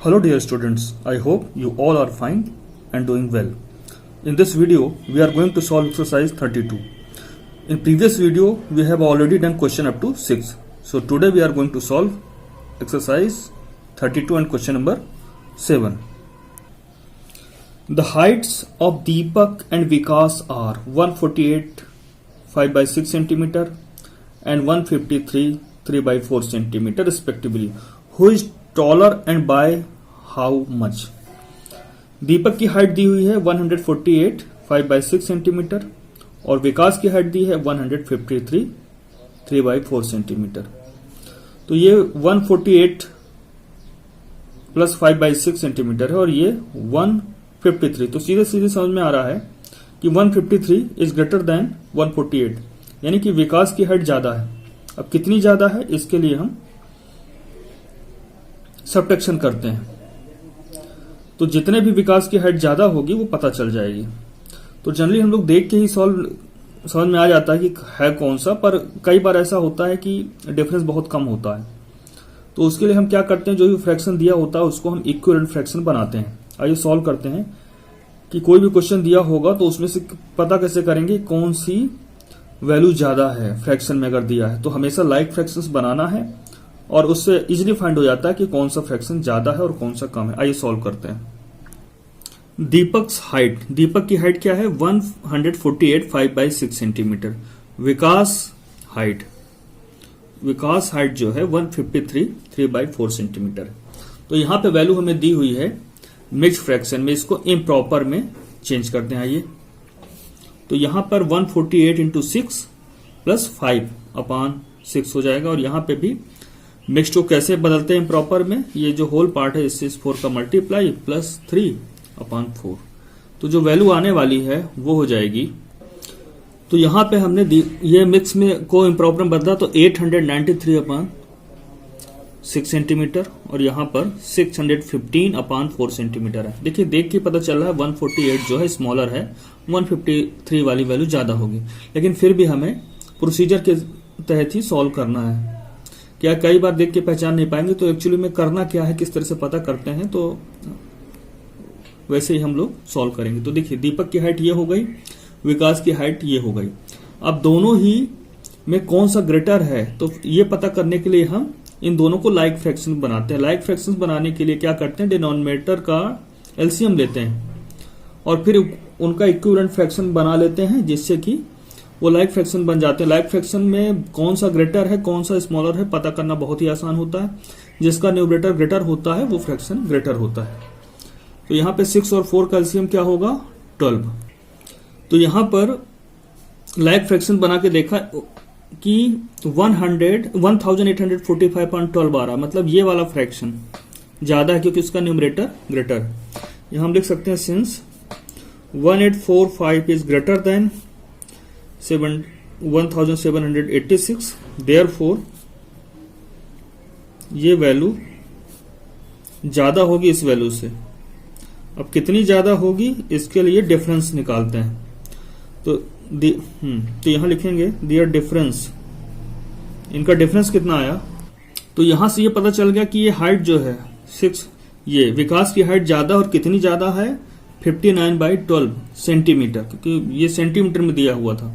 Hello dear students, I hope you all are fine and doing well. In this video, we are going to solve exercise 32. In previous video, we have already done question up to 6. So today we are going to solve exercise 32 and question number 7. The heights of Deepak and Vikas are 148 5 by 6 centimeter and 153 3 by 4 centimeter respectively. Who is taller and by how much? दीपक की height दी हुई है 148 5 by 6 centimetre और विकास की height दी है 153 3 by 4 centimetre. तो ये 148 plus 5 by 6 centimetre है और ये 153। तो सीधे सीधे समझ में आ रहा है कि 153 इज ग्रेटर देन 148, यानी कि विकास की हाइट ज्यादा है। अब कितनी ज्यादा है इसके लिए हम सब्ट्रैक्शन करते हैं, तो जितने भी विकास की हाइट ज्यादा होगी वो पता चल जाएगी। तो जनरली हम लोग देख के ही समझ में आ जाता है कि है कौन सा, पर कई बार ऐसा होता है कि डिफरेंस बहुत कम होता है। तो उसके लिए हम क्या करते हैं, जो भी फ्रैक्शन दिया होता है उसको हम इक्विवेलेंट फ्रैक्शन बनाते हैं। आइए सॉल्व करते हैं कि कोई भी क्वेश्चन दिया होगा तो उसमें से पता कैसे करेंगे कौन सी वैल्यू ज्यादा है फ्रैक्शन में अगर दिया है। तो हमेशा लाइक फ्रैक्शंस बनाना है और उससे इजीली फाइंड हो जाता है कि कौन सा फ्रैक्शन ज्यादा है और कौन सा कम है। आइए सॉल्व करते हैं। दीपक्स हाइट, दीपक की हाइट क्या है 148 5 by 6 सेंटीमीटर। विकास हाइट जो है 153 3 by 4 सेंटीमीटर। तो यहां पे वैल्यू हमें दी हुई है मिक्स फ्रैक्शन में, इसको इम्प्रॉपर में चेंज करते हैं। आइए तो यहां पर 148 इंटू 6 प्लस 5 अपॉन 6 हो जाएगा और यहां पे भी मिक्स्ड को कैसे बदलते हैं इम्प्रॉपर में, ये जो होल पार्ट है इससे इस 4 का मल्टीप्लाई प्लस 3 अपॉन 4। तो जो वैल्यू आने वाली है वो हो जाएगी, तो यहां पे हमने ये मिक्स में को इम्प्रॉपर में बदला तो 893 अपॉन 6 सेंटीमीटर और यहां पर 615 अपॉन 4 सेंटीमीटर है। देखिए देख के पता चल रहा है 148 जो है स्मॉलर है, 153 वाली वैल्यू ज्यादा होगी, लेकिन फिर भी हमें प्रोसीजर के तहत ही सॉल्व करना है। क्या कई बार देख के पहचान नहीं पाएंगे, तो एक्चुअली में करना क्या है, किस तरह से पता करते हैं, तो वैसे ही हम लोग सॉल्व करेंगे। तो देखिए दीपक की हाइट ये हो गई, विकास की हाइट ये हो गई। अब दोनों ही में कौन सा ग्रेटर है, तो ये पता करने के लिए हम इन दोनों को लाइक फ्रैक्शन बनाते हैं। लाइक फ्रैक्शन बनाने के लिए क्या करते हैं, डिनोमिनेटर का एलसीएम लेते हैं और फिर उनका इक्विवेलेंट फ्रैक्शन बना लेते हैं, जिससे कि वो लाइक फ्रैक्शन बन जाते हैं। लाइक फ्रैक्शन में कौन सा ग्रेटर है कौन सा स्मॉलर है पता करना बहुत ही आसान होता है। जिसका न्यूमरेटर ग्रेटर होता है वो फ्रैक्शन ग्रेटर होता है। तो यहां पे 6 और 4 का एलसीएम क्या होगा 12। तो यहां पर लाइक फ्रैक्शन बना के देखा कि 1845.12 आ रहा, मतलब ये वाला फ्रैक्शन ज्यादा है क्योंकि उसका न्यूमरेटर ग्रेटर है। यहां हम लिख सकते हैं since 1845 is greater then 1786, therefore ये वैल्यू ज्यादा होगी इस वैल्यू से। अब कितनी ज्यादा होगी इसके लिए डिफरेंस निकालते हैं। तो यहां लिखेंगे दियर डिफरेंस, इनका डिफरेंस कितना आया। तो यहां से ये पता चल गया कि ये हाइट जो है 6, ये विकास की हाइट ज्यादा और कितनी ज्यादा है 59/12 सेंटीमीटर, क्योंकि ये सेंटीमीटर में दिया हुआ था।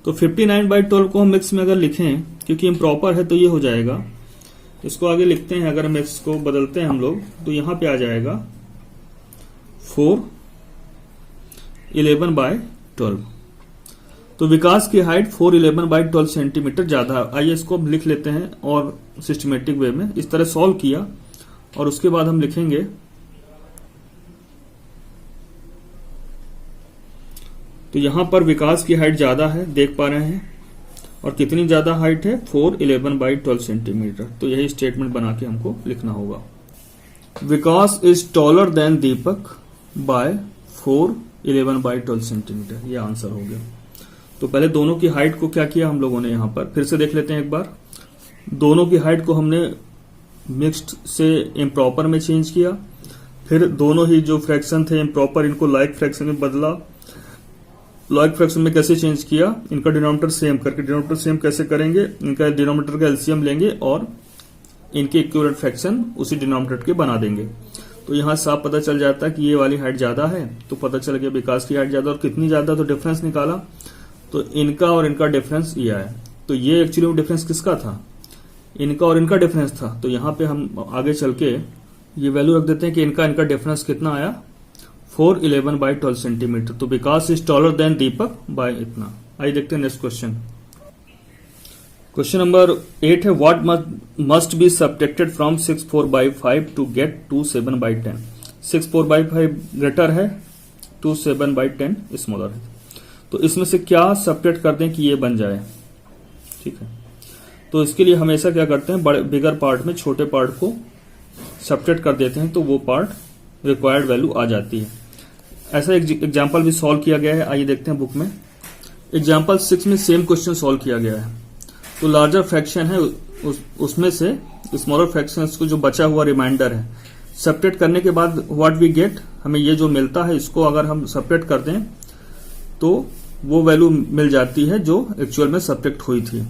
तो 59/12 को हम मिक्स में अगर लिखें, क्योंकि इम्प्रॉपर है तो ये हो जाएगा। इसको आगे लिखते हैं, अगर मिक्स को बदलते हैं हम लोग तो यहां पे आ जाएगा 411/12। तो विकास की हाइट 411/12 सेंटीमीटर ज्यादा है। आइए इसको लिख लेते हैं और सिस्टमेटिक वे में इस तरह सॉल्व किया और उसके बाद हम लिखेंगे तो यहां पर विकास की हाइट ज्यादा है, देख पा रहे हैं, और कितनी ज्यादा हाइट है 411/12 सेंटीमीटर। तो यही स्टेटमेंट बना के हमको लिखना होगा। Vikas is taller than Deepak by 411/12 centimetre, ये आंसर हो गया। तो पहले दोनों की हाइट को क्या किया हम लोगों ने, यहां पर फिर से देख लेते हैं एक बार। दोनों की हाइट को हमने मिक्स्ड से इम्प्रॉपर में चेंज किया, फिर दोनों ही जो फ्रैक्शन थे इम्प्रॉपर इनको लाइक फ्रैक्शन में बदला। लॉग फ्रैक्शन में कैसे चेंज किया, इनका डिनोमिनेटर सेम करके। डिनोमिनेटर सेम कैसे करेंगे, इनका डिनोमिनेटर का एलसीएम लेंगे और इनके इक्विवेलेंट फ्रैक्शन उसी डिनोमिनेटर के बना देंगे। तो यहां साफ पता चल जाता है कि ये वाली हाइट ज्यादा है, तो पता चल गया विकास की हाइट ज्यादा, और कितनी ज्यादा, तो डिफरेंस निकाला, तो इनका और इनका डिफरेंस ये आया। तो ये एक्चुअली डिफरेंस किसका था, इनका और इनका डिफरेंस था। तो यहां पे हम आगे चल के ये वैल्यू रख देते हैं कि इनका डिफरेंस कितना आया, 411/12 सेंटीमीटर। तो Vikas is taller than Deepak by इतना। आइए देखते हैं नेक्स्ट क्वेश्चन। क्वेश्चन नंबर 8 है, what must be subtracted from 64/5 to get 27/10। 64/5 greater है, 27/10 स्मॉलर है। तो इसमें से क्या सब्ट्रैक्ट कर दें कि ये बन जाए। ठीक है, तो इसके लिए हमेशा क्या करते हैं, बड़े बिगर पार्ट में छोटे पार्ट को सब्ट्रैक्ट कर देते हैं, तो वो पार्ट रिक्वायर्ड वैल्यू आ जाती है। ऐसा एग्जाम्पल भी सॉल्व किया गया है, आइए देखते हैं बुक में। एग्जाम्पल 6 में सेम क्वेश्चन सॉल्व किया गया है। तो लार्जर फ्रैक्शन है, उसमें से स्मॉलर फ्रैक्शन को जो बचा हुआ रिमाइंडर है, सब्ट्रैक्ट करने के बाद व्हाट वी गेट, हमें ये जो मिलता है इसको अगर हम सब्ट्रैक्ट कर दें तो वो वैल्यू मिल जाती है जो एक्चुअल में सब्ट्रैक्ट हुई थी।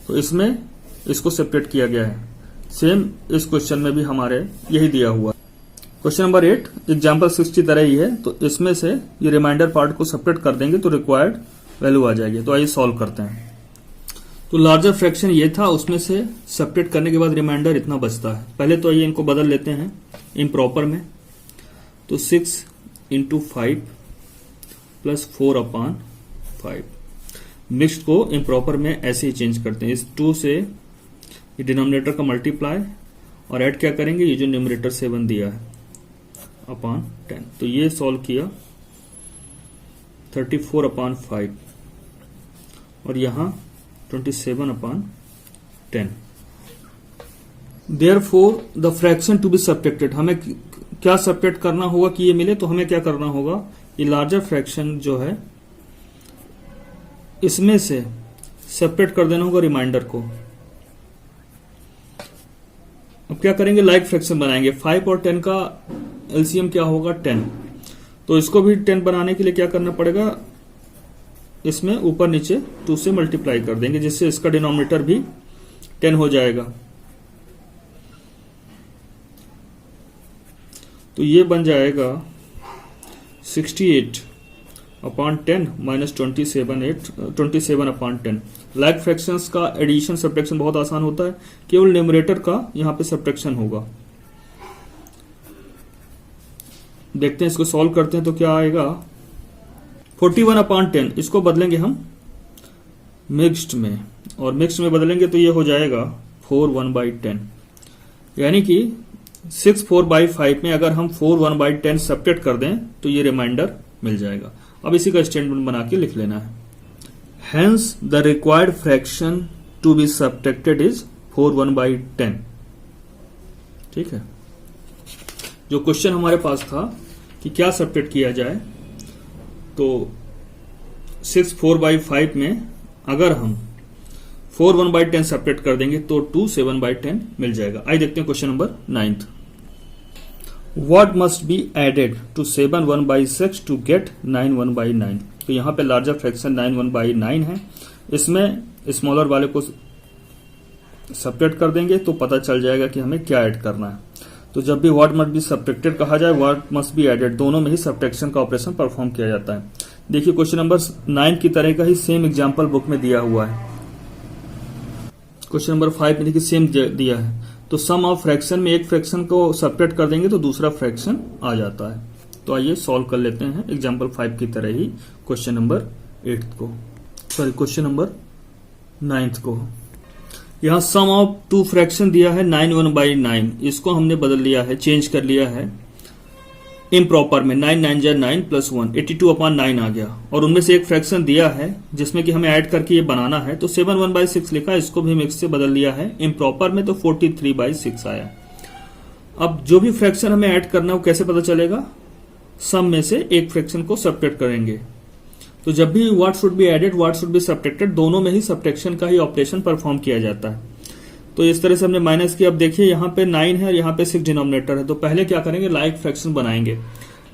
तो इसमें इसको सेपरेट किया गया है। सेम इस क्वेश्चन में भी हमारे यही दिया हुआ। क्वेश्चन नंबर 8 एग्जाम्पल 6 की तरह ही है। तो इसमें से ये रिमाइंडर पार्ट को सेपरेट कर देंगे तो रिक्वायर्ड वैल्यू आ जाएगी। तो आइए सॉल्व करते हैं। तो लार्जर फ्रैक्शन ये था, उसमें से सेपरेट करने के बाद रिमाइंडर इतना बचता है। पहले तो आइए इनको बदल लेते हैं इम्प्रॉपर में। तो 6 × 5 + 4/5। मिक्स्ड को इम्प्रॉपर में ऐसे ही चेंज करते हैं। इस 2 से ये डिनोमिनेटर का मल्टीप्लाई और ऐड क्या करेंगे, ये जो न्यूमरेटर 7 दिया है /10। तो ये सॉल्व किया 34/5 और यहां 27/10। Therefore the fraction to be subtracted, हमें क्या सब्ट्रैक्ट करना होगा कि ये मिले। तो हमें क्या करना होगा, ये लार्जर फ्रैक्शन जो है इसमें से सेपरेट कर देना होगा रिमाइंडर को। अब क्या करेंगे, लाइक फ्रैक्शन बनाएंगे। 5 और 10 का एलसीएम क्या होगा, 10। तो इसको भी 10 बनाने के लिए क्या करना पड़ेगा, इसमें ऊपर नीचे 2 से मल्टीप्लाई कर देंगे, जिससे इसका डिनोमिनेटर भी 10 हो जाएगा। तो ये बन जाएगा 68/10 - 27/10। लाइक फ्रैक्शंस का एडिशन सब्ट्रैक्शन बहुत आसान होता है, केवल न्यूमरेटर का यहां पे सब्ट्रैक्शन होगा। देखते हैं, इसको सॉल्व करते हैं तो क्या आएगा, 41/10। इसको बदलेंगे हम मिक्स्ड में, और मिक्स्ड में बदलेंगे तो ये हो जाएगा 4/1/10। यानी कि 64/5 में अगर हम 4/1/10 सब्ट्रैक्ट कर दें तो ये रिमाइंडर मिल जाएगा। अब इसी का स्टेटमेंट बना के लिख लेना है। Hence the required fraction to be subtracted is 4/1/10। ठीक है, जो क्वेश्चन हमारे पास था कि क्या सब्ट्रैक्ट किया जाए, तो 64/5 में अगर हम 4/1/10 सब्ट्रैक्ट कर देंगे तो 27/10 मिल जाएगा। आइए देखते हैं question number 9। What must be added to 7/1/6 to get 9/1/9। तो यहां पे लार्जर फ्रैक्शन 9/1/9 है, इसमें स्मॉलर वाले को सब्ट्रैक्ट कर देंगे तो पता चल जाएगा कि हमें क्या ऐड करना है। तो जब भी व्हाट मस्ट बी सब्ट्रैक्टेड कहा जाए, व्हाट मस्ट बी एडेड, दोनों में ही सब्ट्रैक्शन का ऑपरेशन परफॉर्म किया जाता है। देखिए क्वेश्चन नंबर 9 की तरह का ही सेम एग्जाम्पल बुक में दिया हुआ है। क्वेश्चन नंबर 5 में देखिए सेम दिया है। तो सम ऑफ फ्रैक्शन में एक फ्रैक्शन को सब्ट्रैक्ट कर देंगे तो दूसरा फ्रैक्शन आ जाता है। तो आइए सॉल्व कर लेते हैं एग्जाम्पल 5 की तरह ही क्वेश्चन नंबर 8 को, सॉरी क्वेश्चन नंबर 9 को। यहां सम ऑफ 2 फ्रैक्शन दिया है 9/1/9, इसको हमने बदल लिया है, चेंज कर लिया है इम्प्रॉपर में। 9 9 जा 9 + 1 82/9 आ गया, और उनमें से एक फ्रैक्शन दिया है जिसमें कि हमें ऐड करके ये बनाना है। तो 7/1/6 लिखा, इसको भी मिक्स से बदल लिया है इम्प्रॉपर में, तो 43/6 आया। अब जो भी फ्रैक्शन हमें ऐड करना है वो कैसे पता चलेगा, सम में से एक फ्रैक्शन को सब्ट्रैक्ट करेंगे। तो जब भी what should be added, what should be subtracted, दोनों में ही सब्ट्रैक्शन का ही ऑपरेशन परफॉर्म किया जाता है। तो इस तरह से हमने माइनस किया। अब देखिए यहाँ पे 9 है और यहाँ पे 6 डिनोमिनेटर है। तो पहले क्या करेंगे, लाइक फ्रैक्शन बनाएंगे।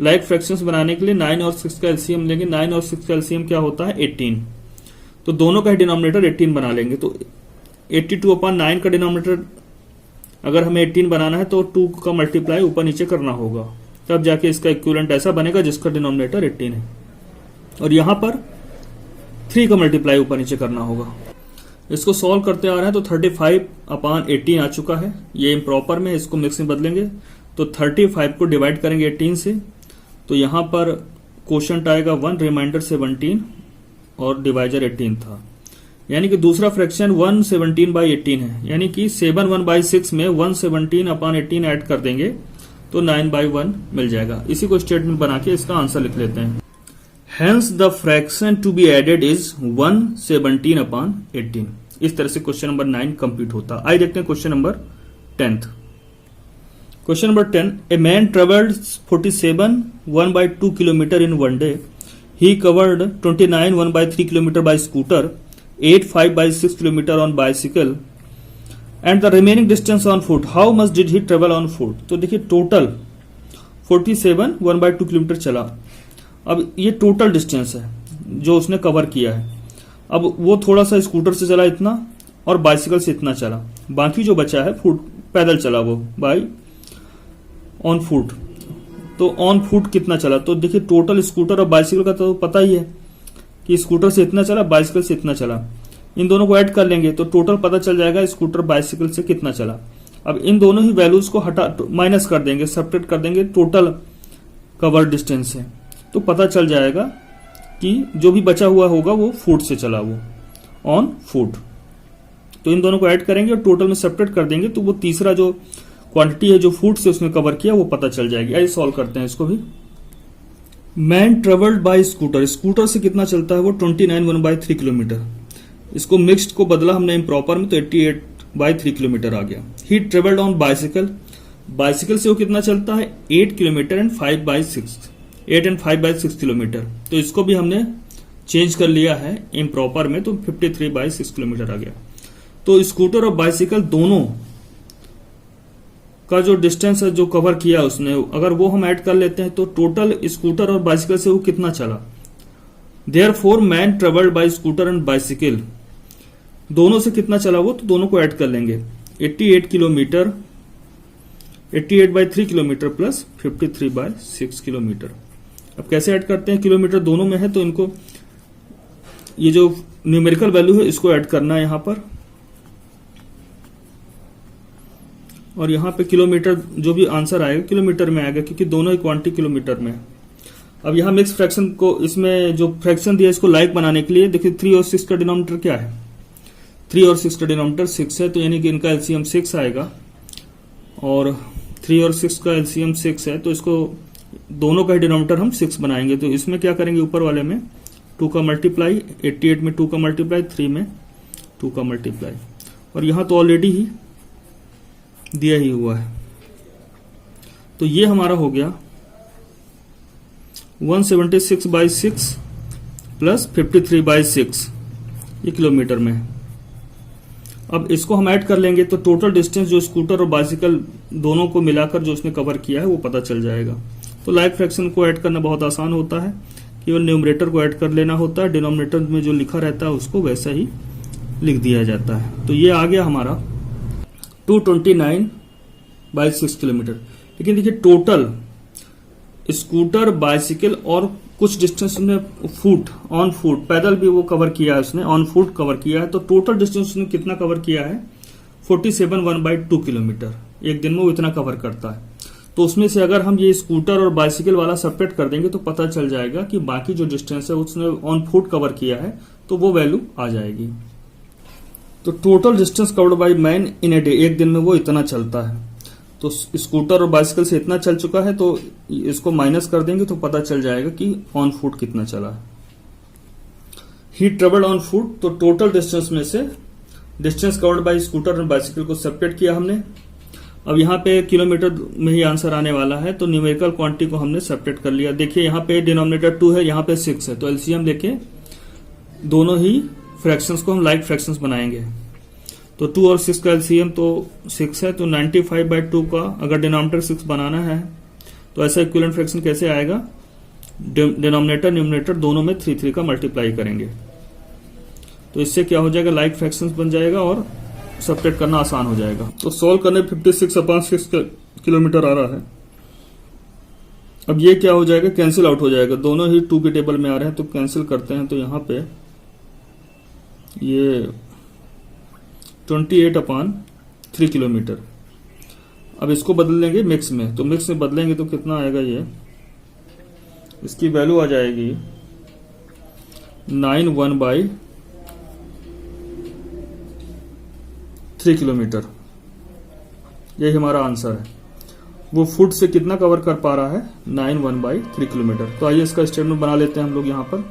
लाइक फ्रैक्शंस बनाने के लिए 9 और 6 का एलसीएम लेंगे। 9 और 6 का एलसीएम क्या होता है, 18। तो दोनों का डिनोमिनेटर 18 बना लेंगे। तो 82/9 का डिनोमिनेटर अगर हमें 18 बनाना है तो 2 का मल्टीप्लाई ऊपर नीचे करना होगा, तब जाके इसका इक्विवेलेंट ऐसा बनेगा जिसका डिनोमिनेटर 18 है। और यहां पर 3 का मल्टीप्लाई ऊपर नीचे करना होगा। इसको सॉल्व करते आ रहे हैं तो 35/18 आ चुका है। ये इम्प्रॉपर में, इसको मिक्स में बदलेंगे तो 35 को डिवाइड करेंगे 18 से, तो यहां पर क्वोशंट आएगा 1, रिमाइंडर 17 और डिवाइजर 18 था। यानी कि दूसरा फ्रैक्शन 117/18 है, यानी कि 7/1/6 में 117/18 ऐड कर देंगे तो 9/1 मिल जाएगा। इसी को स्टेटमेंट बना के इसका आंसर लिख लेते हैं। Hence the fraction to be added is 117/18। इस तरह से क्वेश्चन नंबर 9 कंप्लीट होता। आइए देखते हैं question number 10। Question number 10, a man travelled 47 1/2 kilometre in one day. He covered 29 1/3 kilometre bye scooter, 8 5/6 kilometre on bicycle and the remaining distance on foot. How much did he travel on foot? तो देखिए total 47 1/2 kilometre चला। अब ये total distance है जो उसने cover किया है। अब वो थोड़ा सा स्कूटर से चला इतना और बाइसिकल से इतना चला, बाकी जो बचा है फुट पैदल चला वो बाय ऑन फुट। तो ऑन फुट कितना चला? तो देखिए टोटल स्कूटर और बाइसिकल का तो पता ही है कि स्कूटर से इतना चला, बाइसिकल से इतना चला। इन दोनों को ऐड कर लेंगे तो टोटल पता चल जाएगा स्कूटर बाइसिकल से कितना चला। अब इन दोनों ही वैल्यूज को हटा माइनस कर देंगे, सब्ट्रैक्ट कर देंगे टोटल कवर डिस्टेंस से, तो पता चल जाएगा कि जो भी बचा हुआ होगा वो फुट से चला, वो ऑन फुट। तो इन दोनों को ऐड करेंगे और टोटल में सब्ट्रैक्ट कर देंगे तो वो तीसरा जो क्वांटिटी है जो फुट से उसने कवर किया वो पता चल जाएगी। आइए सॉल्व करते हैं इसको भी। Man travelled by scooter, scooter से कितना चलता है वो 29 1/3 किलोमीटर। इसको मिक्स्ड को बदला हमने इम्प्रॉपर में तो 88/3 किलोमीटर आ गया। ही ट्रेवल्ड ऑन बाइसिकल, बाइसिकल से वो कितना चलता है 8 किलोमीटर एंड 5/6 किलोमीटर। तो इसको भी हमने चेंज कर लिया है इम्प्रॉपर में तो 53/6 किलोमीटर आ गया। तो स्कूटर और बाइसिकल दोनों का जो डिस्टेंस है जो कवर किया उसने, अगर वो हम ऐड कर लेते हैं तो टोटल स्कूटर और बाइसिकल से वो कितना चला। Therefore man travelled by scooter and bicycle, दोनों से कितना चला वो, तो दोनों को ऐड कर लेंगे 88 किलोमीटर, 88/3 किलोमीटर प्लस 53/6 किलोमीटर। अब कैसे ऐड करते हैं, किलोमीटर दोनों में है तो इनको ये जो न्यूमेरिकल वैल्यू है इसको ऐड करना है यहां पर, और यहां पे किलोमीटर जो भी आंसर आएगा किलोमीटर में आएगा क्योंकि दोनों ही क्वांटिटी किलोमीटर में है। अब यहां मिक्स फ्रैक्शन को, इसमें जो फ्रैक्शन दिया इसको लाइक बनाने के लिए देखिए 3 और 6 का डिनोमिनेटर क्या है, 3 और 6 का डिनोमिनेटर 6 है, तो यानी कि इनका एलसीएम 6 आएगा और 3 और 6 का एलसीएम 6 है, तो इसको दोनों का डिनोमिनेटर हम 6 बनाएंगे। तो इसमें क्या करेंगे, ऊपर वाले में 2 का मल्टीप्लाई, 88 में 2 का मल्टीप्लाई, 3 में 2 का मल्टीप्लाई, और यहां तो ऑलरेडी ही दिया ही हुआ है। तो ये हमारा हो गया 176/6 प्लस 53/6, ये किलोमीटर में। अब इसको हम ऐड कर लेंगे तो टोटल डिस्टेंस जो स्कूटर और बाइसिकल दोनों को मिलाकर जो उसने कवर किया है वो पता चल जाएगा। तो लाइक फ्रैक्शन को ऐड करना बहुत आसान होता है, केवल न्यूमरेटर को ऐड कर लेना होता है, डिनोमिनेटर में जो लिखा रहता है उसको वैसा ही लिख दिया जाता है। तो ये आ गया हमारा 229/6 किलोमीटर। लेकिन देखिए टोटल स्कूटर, बाइसिकल और कुछ डिस्टेंस उसने फुट, ऑन फुट, पैदल भी वो कवर किया है उसने, ऑन फुट कवर किया है, तो टोटल डिस्टेंस उसने कितना कवर किया है 47 1/2 किलोमीटर। एक दिन में वो इतना कवर करता है। तो उसमें से अगर हम ये स्कूटर और बाइसिकल वाला सेपरेट कर देंगे तो पता चल जाएगा कि बाकी जो डिस्टेंस है उसने ऑन फुट कवर किया है, तो वो वैल्यू आ जाएगी। तो total distance covered by man in a day, एक दिन में वो इतना चलता है। तो स्कूटर और बाइसिकल से इतना चल चुका है, तो इसको माइनस कर देंगे तो पता चल जाएगा कि ऑन फुट कितना चला है। ही ट्रेवल्ड ऑन फुट, तो टोटल डिस्टेंस में से डिस्टेंस कवर्ड बाय स्कूटर और बाइसिकल को सेपरेट किया हमने। अब यहाँ पे किलोमीटर में ही आंसर आने वाला है, तो न्यूमेरिकल क्वांटिटी को हमने सेपरेट कर लिया। देखिए यहाँ पे डिनोमिनेटर 2 है, यहाँ पे 6 है, तो एलसीएम लेके दोनों ही फ्रैक्शंस को हम लाइक फ्रैक्शंस बनाएंगे। तो 2 और 6 का एलसीएम तो 6 है, तो 95/2 का अगर डिनोमिनेटर 6 बनाना है तो ऐसा इक्विवेलेंट फ्रैक्शन कैसे आएगा, डिनोमिनेटर न्यूमरेटर दोनों में 3 का मल्टीप्लाई करेंगे, तो इससे क्या हो जाएगा लाइक फ्रैक्शंस बन जाएगा और सब्ट्रैक्ट करना आसान हो जाएगा। तो सॉल्व करने 56/6 किलोमीटर आ रहा है। अब ये क्या हो जाएगा, कैंसिल आउट हो जाएगा, दोनों ही 2 के टेबल में आ रहे हैं तो कैंसिल करते हैं। तो यहां पे ये 28/3 किलोमीटर। अब इसको बदल लेंगे मिक्स में, तो मिक्स में बदलेंगे तो कितना आएगा, ये इसकी वैल्यू आ जाएगी 91/3 किलोमीटर। यही हमारा आंसर है। वो फुट से कितना कवर कर पा रहा है, 91/3 किलोमीटर। तो आइए इसका स्टेटमेंट बना लेते हैं हम लोग यहाँ पर।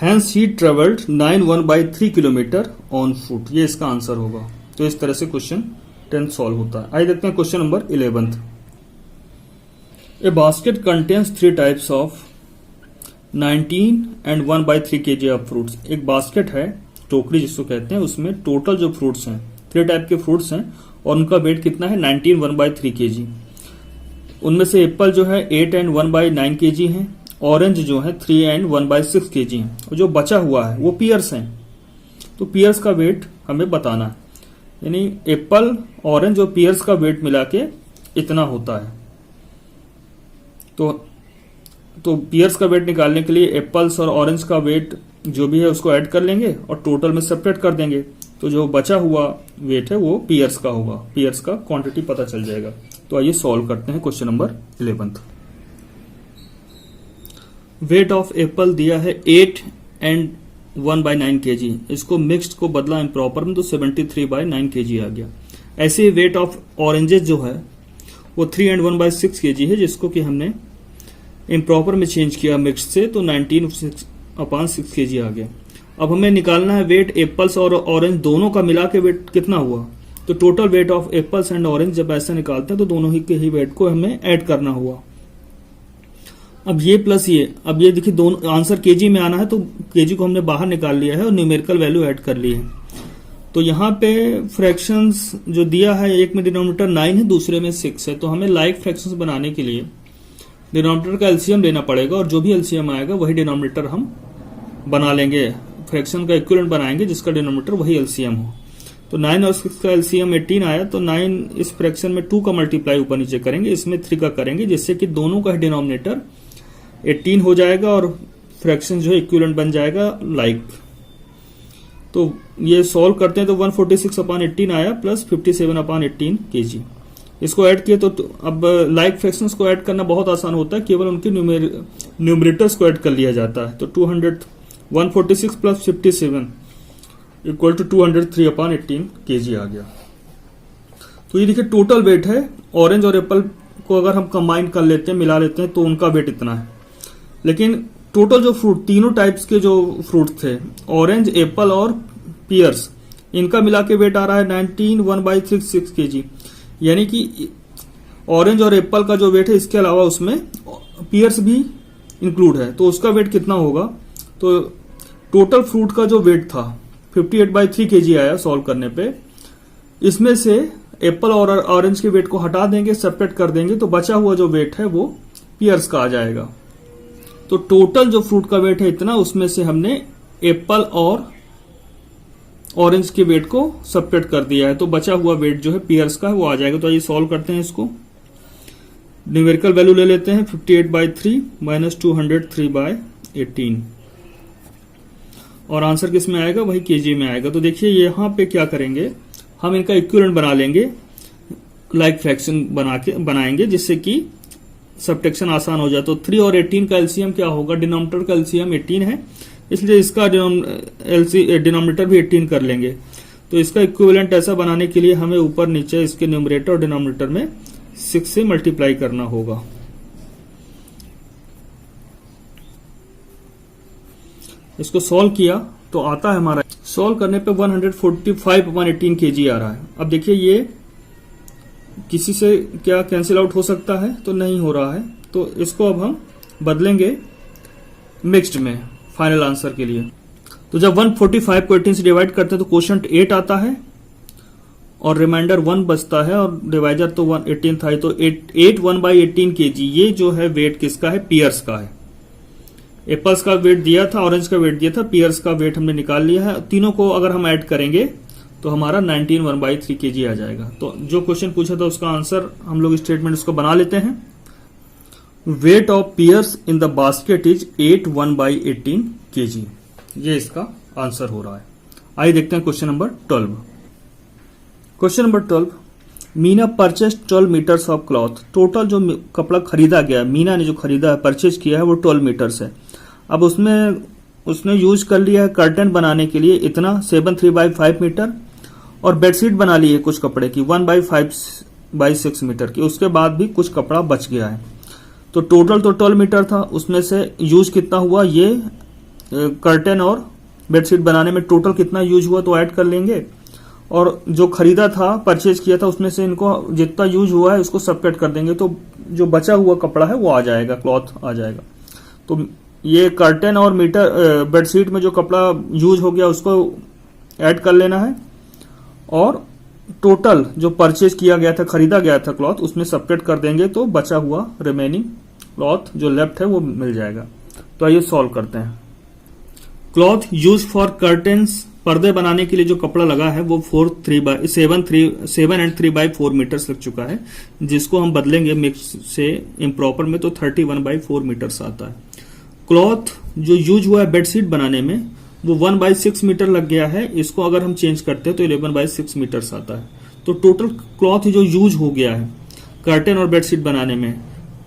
Hence he travelled 91/3 kilometre on foot, ये इसका आंसर होगा। तो इस तरह से क्वेश्चन 10 सॉल्व होता है। आइए देखते हैं question number 11। A basket contains 3 types of 19 and 1/3 kg of fruits. एक बास्केट है, टोकरी जिसको कहते हैं, उसमें टोटल जो फ्रूट्स हैं 3 टाइप के फ्रूट्स हैं और उनका वेट कितना है, 19 1/3 kg। उनमें से एप्पल जो है 8 and 1/9 kg है, ऑरेंज जो है 3 and 1/6 kg है, और जो बचा हुआ है वो पियर्स हैं। तो पियर्स का वेट हमें बताना है, यानी एप्पल, ऑरेंज और पियर्स का वेट मिला के इतना होता है। तो पियर्स का वेट निकालने के लिए एप्पल्स और ऑरेंज का वेट जो भी है उसको ऐड कर लेंगे और टोटल में सेपरेट कर देंगे। तो जो बचा हुआ वेट है वो पियर्स का होगा, पियर्स का क्वांटिटी पता चल जाएगा। तो आइए सॉल्व करते हैं question number 11। Weight of Apple दिया है 8 and 1/9 kg। इसको मिक्स्ड को बदला इम्प्रॉपर में तो 73/9 kg आ गया। ऐसे ही वेट ऑफ ऑरेंजेस जो है वो 3 and 1/6 kg है, जिसको कि हमने इम्प्रॉपर में चेंज किया मिक्स्ड से, तो 19/6 kg आ गया। अब हमें निकालना है वेट एप्पल्स और ऑरेंज दोनों का मिला के वेट कितना हुआ। तो total weight of apples and orange जब ऐसा निकालते हैं तो दोनों ही के ही वेट को हमें ऐड करना हुआ। अब ये प्लस ये, अब ये देखिए दोनों आंसर केजी में आना है तो केजी को हमने बाहर निकाल लिया है और न्यूमेरिकल वैल्यू ऐड कर ली है। तो यहाँ पे फ्रैक्शंस जो दिया है, एक में डिनोमिनेटर 9 है, दूसरे में 6 है। तो हमें लाइक फ्रैक्शंस बनाने के लिए डिनोमिनेटर का एलसीएम लेना पड़ेगा और जो भी एलसीएम आएगा वही डिनोमिनेटर हम बना लेंगे, फ्रैक्शन का इक्विवेलेंट बनाएंगे जिसका डिनोमिनेटर वही एलसीएम हो। तो 9 और 6 का एलसीएम 18 आया, तो 9 इस फ्रैक्शन में 2 का मल्टीप्लाई ऊपर नीचे करेंगे, इसमें 3 का करेंगे, जिससे कि दोनों का डिनोमिनेटर 18 हो जाएगा और फ्रैक्शन जो है इक्विवेलेंट बन जाएगा लाइक। तो ये सॉल्व करते हैं तो 146/18 आया प्लस 57/18 kg। इसको ऐड किए तो अब लाइक फ्रैक्शंस को ऐड करना बहुत आसान होता है, केवल उनके न्यूमरेटर्स को ऐड कर लिया जाता है। तो 146 प्लस 57 इक्वल टू 203/18 kg आ गया। तो ये देखिए टोटल वेट है, ऑरेंज और एप्पल को अगर हम कंबाइन कर लेते हैं, मिला लेते हैं, तो उनका वेट इतना है। लेकिन टोटल जो फ्रूट, तीनों टाइप्स के जो फ्रूट थे, ऑरेंज, एप्पल और पियर्स, इनका मिला के वेट आ रहा है 19 1/6 kg। यानी कि ऑरेंज और एप्पल का जो वेट है, इसके अलावा उसमें पियर्स भी इंक्लूड है, तो उसका वेट कितना होगा। तो टोटल फ्रूट का जो वेट था 58/3 kg आया सॉल्व करने पे। इसमें से एप्पल और ऑरेंज के वेट को हटा देंगे, सेपरेट कर देंगे, तो बचा हुआ जो वेट है वो पियर्स का आ जाएगा। तो टोटल जो फ्रूट का वेट है इतना, उसमें से हमने एप्पल और ऑरेंज के वेट को सेपरेट कर दिया है, तो बचा हुआ वेट जो है पियर्स का है वो आ जाएगा। तो आइए सॉल्व करते हैं इसको। न्यूमेरिकल वैल्यू ले लेते हैं 58/3 माइनस 203/18 और आंसर किस में आएगा, वही केजी में आएगा। तो देखिए यहां पे क्या करेंगे, हम इनका इक्विवेलेंट बना लेंगे, लाइक फ्रैक्शन बनाएंगे, जिससे कि सब्ट्रैक्शन आसान हो जाए। तो 3 और 18 का एलसीएम क्या होगा, डिनोमिनेटर का एलसीएम 18 है, इसलिए इसका डिनोमिनेटर भी 18 कर लेंगे। तो इसका इक्विवेलेंट ऐसा बनाने के लिए हमें ऊपर नीचे इसके न्यूमरेटर और डिनोमिनेटर में 6 से मल्टीप्लाई करना होगा। इसको सॉल्व किया तो आता है हमारा, सॉल्व करने पे 145/18 kg आ रहा है। अब देखिए ये किसी से क्या कैंसिल आउट हो सकता है, तो नहीं हो रहा है। तो इसको अब हम बदलेंगे मिक्स्ड में फाइनल आंसर के लिए। तो जब 145 को 18 से डिवाइड करते हैं तो क्वोशंट 8 आता है और रिमाइंडर 1 बचता है और डिवाइजर तो 18 था, तो 8 1/18 kg। ये जो है वेट किसका है, पियर्स का है। एप्पल्स का वेट दिया था, ऑरेंज का वेट दिया था, पियर्स का वेट हमने निकाल लिया है। तीनों को अगर हम ऐड करेंगे तो हमारा 19 1/3 kg आ जाएगा। तो जो क्वेश्चन पूछा था उसका आंसर हम लोग स्टेटमेंट इसको बना लेते हैं। Weight of pears in the basket is 8 1/18 kg, ये इसका आंसर हो रहा है। आइए देखते हैं question number 12। Question number 12, Meena purchase 12 metres of cloth. Total जो कपड़ा खरीदा गया, मीना ने जो खरीदा है, परचेज किया है, वो 12 मीटर्स है। अब उसने यूज कर लिया है कर्टन बनाने के लिए इतना 7/3/5 मीटर, और बेडशीट बना ली है कुछ कपड़े की 1/5/6 मीटर की। उसके बाद भी कुछ कपड़ा बच गया है। तो टोटल तो 12 मीटर था, उसमें से यूज कितना हुआ, ये कर्टन और बेडशीट बनाने में टोटल कितना यूज हुआ तो ऐड कर लेंगे, और जो खरीदा था, परचेज किया था, उसमें से इनको जितना यूज हुआ है उसको सबट्रैक्ट कर देंगे, तो जो बचा हुआ कपड़ा है वो आ जाएगा, क्लॉथ आ जाएगा। तो ये कर्टन और मीटर बेडशीट में जो कपड़ा यूज हो गया उसको ऐड कर लेना है, और टोटल जो परचेज किया गया था, खरीदा गया था क्लॉथ, उसमें सबट्रैक्ट कर देंगे, तो बचा हुआ रिमेनिंग क्लॉथ जो लेफ्ट है वो मिल जाएगा। तो आइए सॉल्व करते हैं। क्लॉथ यूज फॉर कर्टेन्स, पर्दे बनाने के लिए जो कपड़ा लगा है वो 7 and 3/4 मीटर्स लग चुका है, जिसको हम बदलेंगे मिक्स से इम्प्रॉपर में, तो 31/4 मीटर्स आता है। क्लॉथ जो यूज हुआ है बेडशीट बनाने में वो 1/6 मीटर लग गया है, इसको अगर हम चेंज करते हैं तो 11/6 मीटर्स आता है। तो टोटल क्लॉथ जो यूज हो गया है कर्टन और बेडशीट बनाने में,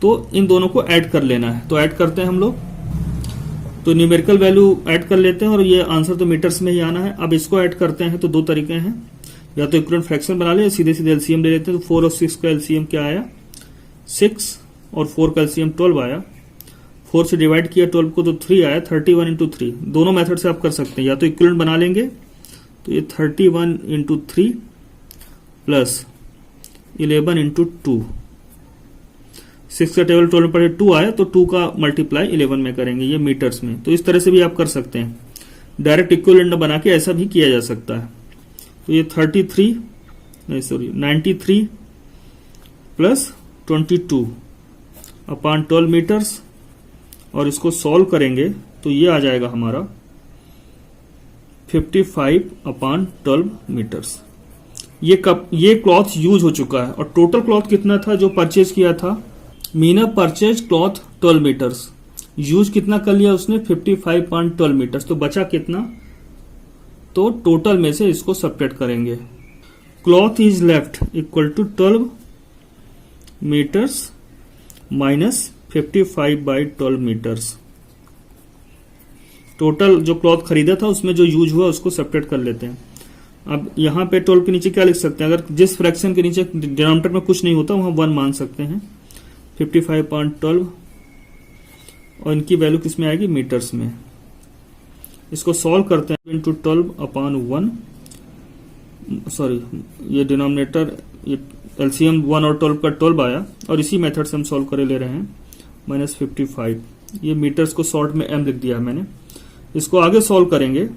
तो इन दोनों को ऐड कर लेना है। तो ऐड करते हैं हम लोग, तो न्यूमेरिकल वैल्यू ऐड कर लेते हैं, और ये आंसर तो मीटर्स में ही आना है। अब इसको ऐड करते हैं तो दो तरीके हैं, या तो इक्विवेलेंट फ्रैक्शन बना ले, सीधे सीधे एलसीएम ले लेते हैं। तो 4 और 6 का एलसीएम क्या आया, 6, और 4 का एलसीएम 12 आया। 4 से डिवाइड किया 12 को तो 3 आया, 31 इंटू 3। दोनों मेथड से आप कर सकते हैं, या तो इक्विवेलेंट बना लेंगे, तो ये 31 इंटू 3 प्लस 11 इंटू 2। 6 का टेबल 12 में पढ़े 2 आया, तो 2 का मल्टीप्लाई 11 में करेंगे, ये मीटर्स में। तो इस तरह से भी आप कर सकते हैं, डायरेक्ट इक्विवेलेंट बना के ऐसा भी किया जा सकता है। तो ये 93 प्लस 22 अपॉन 12 मीटर्स, और इसको सॉल्व करेंगे तो ये आ जाएगा हमारा 55/12 मीटर्स। ये क्लॉथ यूज हो चुका है। और टोटल क्लॉथ कितना था जो परचेज किया था, Meena purchase cloth 12 metres, use कितना कर लिया उसने, 55/12 मीटर्स। तो बचा कितना, तो टोटल में से इसको सबट्रैक्ट करेंगे। Cloth is left equal to 12 metres minus 55/12 metres. Total जो क्लॉथ खरीदा था उसमें जो यूज हुआ उसको सबट्रैक्ट कर लेते हैं। अब यहां पे 12 के नीचे क्या लिख सकते हैं, अगर जिस फ्रैक्शन के नीचे डिनोमिनेटर में कुछ नहीं होता वहां 1 मान सकते हैं। 55/12, और इनकी वैल्यू किस में आएगी, मीटर्स में। इसको सॉल्व करते हैं, इंटू 12/1, सॉरी ये डिनोमिनेटर, ये एलसीएम 1 और 12 का 12 आया, और इसी मेथड से हम सॉल्व करे ले रहे हैं, माइनस 55। ये मीटर्स को शॉर्ट में m लिख दिया मैंने। इसको आगे सॉल्व करेंगे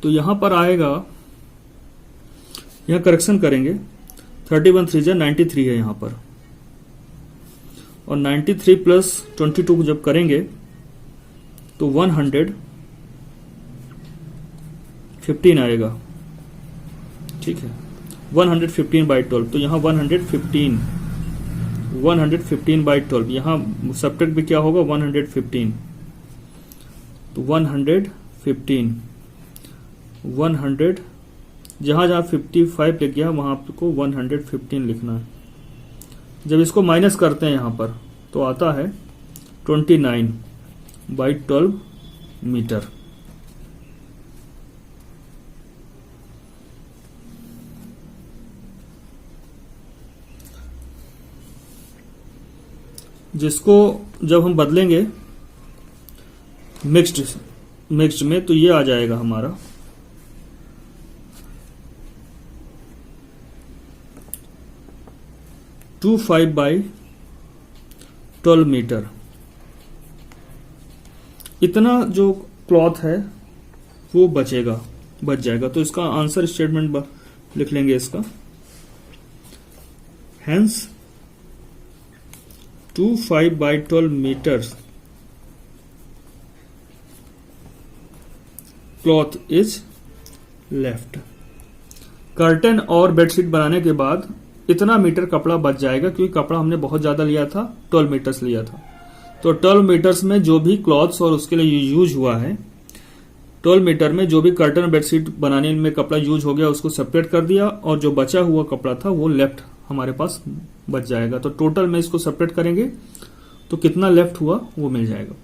तो यहां पर आएगा, यहां करेक्शन करेंगे, 31 3 93 है यहां पर, और 93 प्लस 22 को जब करेंगे तो 115 आएगा, ठीक है, 115/12। तो यहां 115/12, यहां सबट्रैक्ट भी क्या होगा, 115। तो 100 जहां जहां 55 लिख गया वहां आपको 115 लिखना है। जब इसको माइनस करते हैं यहां पर तो आता है 29/12 मीटर। जिसको जब हम बदलेंगे मिक्स्ड में तो ये आ जाएगा हमारा 25/12 मीटर। इतना जो क्लॉथ है वो बच जाएगा। तो इसका आंसर स्टेटमेंट लिख लेंगे इसका, hence 25/12 metre cloth is left. Curtain और बेडशीट बनाने के बाद इतना मीटर कपड़ा बच जाएगा, क्योंकि कपड़ा हमने बहुत ज्यादा लिया था, 12 मीटर्स लिया था। तो 12 मीटर्स में जो भी क्लॉथ्स और उसके लिए यूज हुआ है, 12 मीटर में जो भी कर्टन और बेडशीट बनाने में कपड़ा यूज हो गया उसको सेपरेट कर दिया, और जो बचा हुआ कपड़ा था वो लेफ्ट हमारे पास बच जाएगा। तो टोटल में इसको सेपरेट करेंगे तो कितना लेफ्ट हुआ वो मिल जाएगा।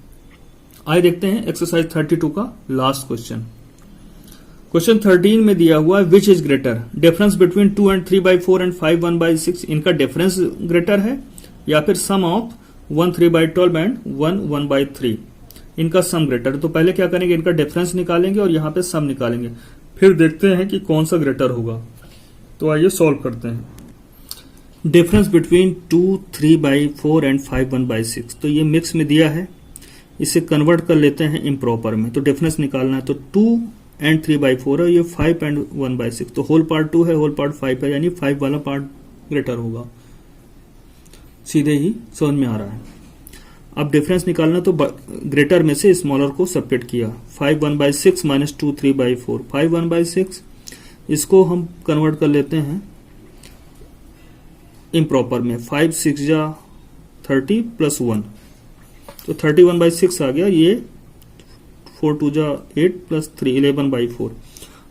आइए देखते हैं एक्सरसाइज 32 का लास्ट क्वेश्चन। क्वेश्चन 13 में दिया हुआ है which is greater, difference between 2 and 3/4 and 5 1/6, इनका डिफरेंस ग्रेटर है या फिर सम ऑफ 1 3/12 and 1 1/3, इनका सम ग्रेटर है। तो पहले क्या करेंगे, इनका डिफरेंस निकालेंगे और यहां पे सम निकालेंगे, फिर देखते हैं कि कौन सा ग्रेटर होगा। तो आइए सॉल्व करते हैं। डिफरेंस बिटवीन 2 3/4 and 5 1/6, तो ये मिक्स में दिया है, इसे कन्वर्ट कर लेते हैं इम्प्रॉपर में। तो डिफरेंस निकालना है, तो 2 and 3/4 है, ये 5 and 1/6, तो होल पार्ट 2 है, होल पार्ट 5 है, यानी 5 वाला पार्ट ग्रेटर होगा। सीधे ही समझ में आ रहा है। अब डिफरेंस निकालना, तो ग्रेटर में से स्मॉलर को सेपरेट किया, 5 1/6 माइनस 2 3/4, 5 1/6, इसको हम कन्वर्ट कर लेते हैं इम्प्रॉपर में, 5 6 जा 30 प्लस 1, तो 31/6 आ गया, ये 4 2 जा 8 प्लस 3 11/4।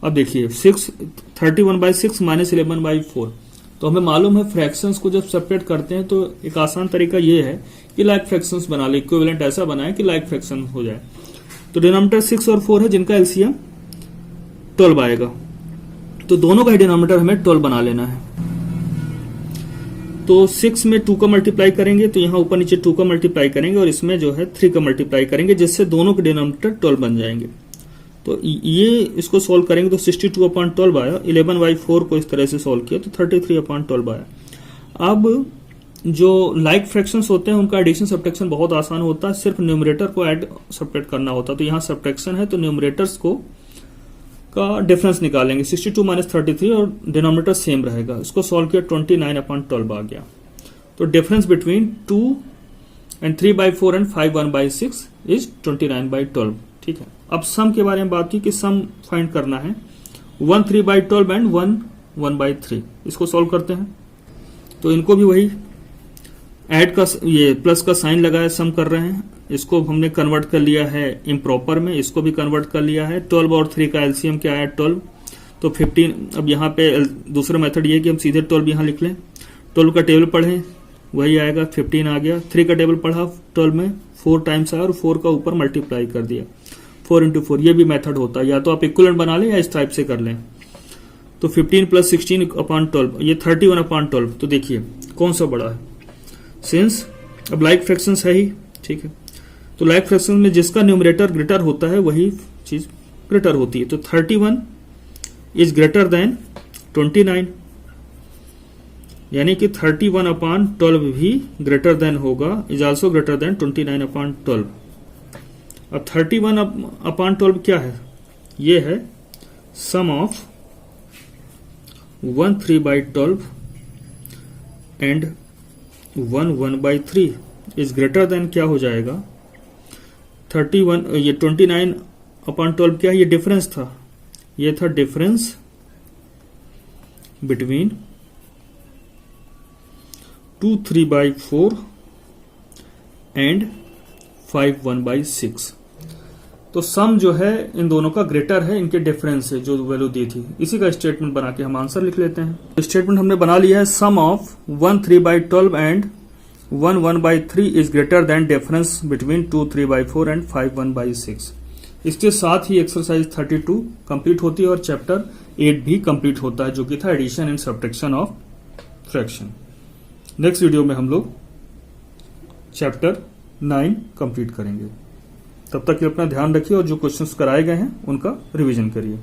अब देखिए 31/6 माइनस 11/4, तो हमें मालूम है फ्रैक्शंस को जब सेपरेट करते हैं तो एक आसान तरीका ये है कि लाइक फ्रैक्शंस बना ले, इक्विवेलेंट ऐसा बनाए कि लाइक फ्रैक्शन हो जाए। तो डिनोमिनेटर 6 और 4 है, जिनका एलसीएम 12 आएगा, तो दोनों का ही डिनोमिनेटर हमें 12 बना लेना है। तो 6 में 2 का मल्टीप्लाई करेंगे, तो यहां ऊपर नीचे 2 का मल्टीप्लाई करेंगे और इसमें जो है 3 का मल्टीप्लाई करेंगे, जिससे दोनों के डिनोमिनेटर 12 बन जाएंगे। तो ये इसको सोल्व करेंगे तो 62/12 आया, 11/4 को इस तरह से सोल्व किया तो 33/12 आया। अब जो लाइक फ्रैक्शंस होते हैं उनका एडिशन सब्ट्रैक्शन बहुत आसान होता है, सिर्फ न्यूमरेटर को ऐड सब्ट्रैक्ट करना होता है। तो यहाँ सब्ट्रैक्शन है तो न्यूमरेटर्स को का डिफरेंस निकालेंगे, 62 माइनस 33, और डिनोमिनेटर सेम रहेगा। इसको सॉल्व किया 29/12 आ गया। तो difference between 2 and 3/4 and 5 1/6 is 29/12। ठीक है, अब सम के बारे में बात की कि सम फाइंड करना है, 1 3/12 and 1 1/3, इसको सॉल्व करते हैं। तो इनको भी वही ऐड का ये प्लस का साइन लगाया सम कर रहे हैं, इसको हमने कन्वर्ट कर लिया है इम्प्रॉपर में, इसको भी कन्वर्ट कर लिया है। 12 और 3 का एलसीएम क्या है 12, तो 15। अब यहाँ पे दूसरा मेथड ये कि हम सीधे 12 यहाँ लिख लें, 12 का टेबल पढ़ें वही आएगा, 15 आ गया। 3 का टेबल पढ़ा 12 में 4 टाइम्स आया और 4 का ऊपर मल्टीप्लाई कर दिया, 4 into 4, ये भी मेथड होता है, या तो आप इक्विवेलेंट बना लें या इस टाइप से कर लें। तो 15 प्लस 16/12, ये 31/12। तो देखिए कौन सा बड़ा है, सिंस अब लाइक फ्रैक्शंस है ही, ठीक है। तो लाइक फ्रैक्शन में जिसका न्यूमरेटर ग्रेटर होता है वही चीज ग्रेटर होती है। तो 31 इज ग्रेटर देन 29, यानी कि 31/12 भी ग्रेटर देन होगा, इज आल्सो ग्रेटर देन 29/12। अब 31/12 क्या है, ये है sum of 1 3/12 and 1 1/3 is greater than क्या हो जाएगा 31, ये 29/12 क्या है, ये डिफरेंस था, ये था डिफरेंस बिटवीन 2 3/4 एंड 5 1/6। तो सम जो है इन दोनों का ग्रेटर है इनके डिफरेंस से जो वैल्यू दी थी, इसी का स्टेटमेंट बना के हम आंसर लिख लेते हैं। स्टेटमेंट हमने बना लिया है, sum of 1 3/12 and 1 1/3 is greater than difference between 2 3/4 and 5 1/6। इसके साथ ही एक्सरसाइज 32 कंप्लीट होती है और चैप्टर 8 भी कंप्लीट होता है, जो कि था addition and subtraction of fraction. Next video में हम लोग चैप्टर 9 कंप्लीट करेंगे। तब तक अपना ध्यान रखिए और जो क्वेश्चंस कराए गए हैं उनका रिवीजन करिए।